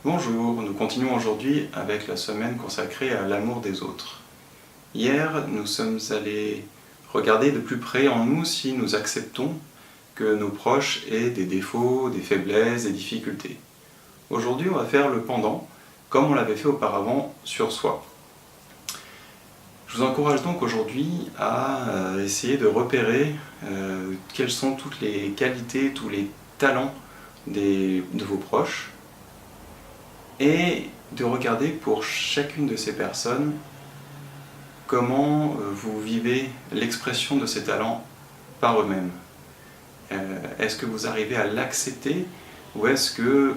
Bonjour, nous continuons aujourd'hui avec la semaine consacrée à l'amour des autres. Hier, nous sommes allés regarder de plus près en nous si nous acceptons que nos proches aient des défauts, des faiblesses, des difficultés. Aujourd'hui, on va faire le pendant, comme on l'avait fait auparavant sur soi. Je vous encourage donc aujourd'hui à essayer de repérer quelles sont toutes les qualités, tous les talents de vos proches, et de regarder pour chacune de ces personnes comment vous vivez l'expression de ces talents par eux-mêmes. Est-ce que vous arrivez à l'accepter ou est-ce que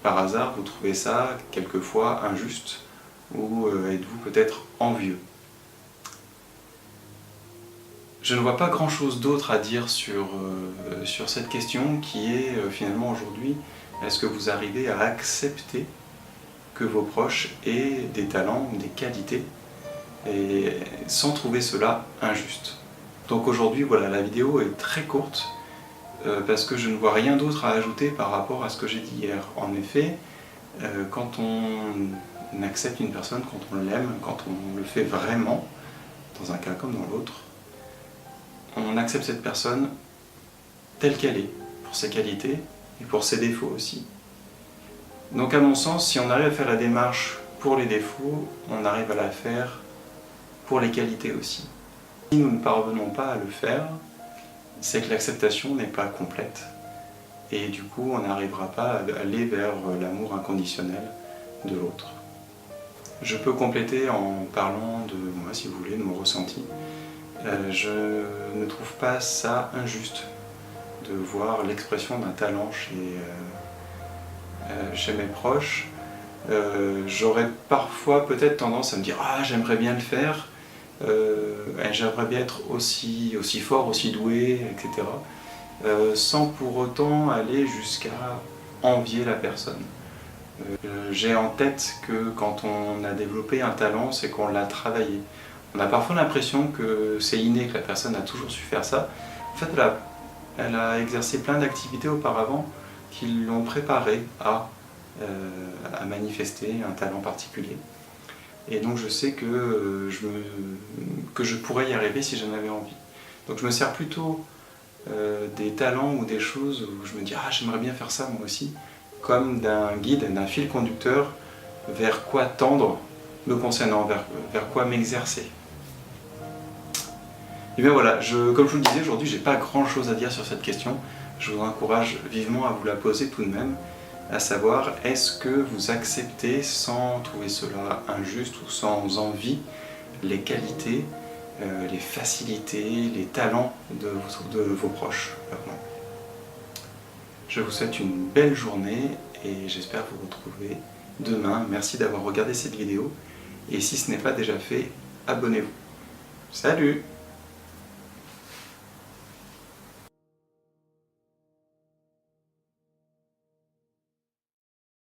par hasard vous trouvez ça quelquefois injuste ou êtes-vous peut-être envieux? Je ne vois pas grand-chose d'autre à dire sur cette question qui est finalement aujourd'hui, est-ce que vous arrivez à accepter que vos proches aient des talents, des qualités, et sans trouver cela injuste. Donc aujourd'hui, voilà, la vidéo est très courte, parce que je ne vois rien d'autre à ajouter par rapport à ce que j'ai dit hier. En effet, quand on accepte une personne, quand on l'aime, quand on le fait vraiment, dans un cas comme dans l'autre, on accepte cette personne telle qu'elle est, pour ses qualités et pour ses défauts aussi. Donc à mon sens, si on arrive à faire la démarche pour les défauts, on arrive à la faire pour les qualités aussi. Si nous ne parvenons pas à le faire, c'est que l'acceptation n'est pas complète. Et du coup, on n'arrivera pas à aller vers l'amour inconditionnel de l'autre. Je peux compléter en parlant de moi, si vous voulez, de mon ressenti. Je ne trouve pas ça injuste de voir l'expression d'un talent chez mes proches. J'aurais parfois peut-être tendance à me dire « Ah, j'aimerais bien le faire, j'aimerais bien être aussi fort, aussi doué, etc. » sans pour autant aller jusqu'à envier la personne. J'ai en tête que quand on a développé un talent, c'est qu'on l'a travaillé. On a parfois l'impression que c'est inné, que la personne a toujours su faire ça. En fait, elle a exercé plein d'activités auparavant qui l'ont préparé à manifester un talent particulier. Et donc je sais que je pourrais y arriver si j'en avais envie. Donc je me sers plutôt des talents ou des choses où je me dis « Ah, j'aimerais bien faire ça moi aussi », comme d'un guide, d'un fil conducteur vers quoi tendre me concernant, vers quoi m'exercer. Et bien voilà, comme je vous le disais, aujourd'hui j'ai pas grand chose à dire sur cette question. Je vous encourage vivement à vous la poser tout de même, à savoir, est-ce que vous acceptez sans trouver cela injuste ou sans envie les qualités, les facilités, les talents de vos proches? Je vous souhaite une belle journée et j'espère vous retrouver demain. Merci d'avoir regardé cette vidéo et si ce n'est pas déjà fait, abonnez-vous. Salut!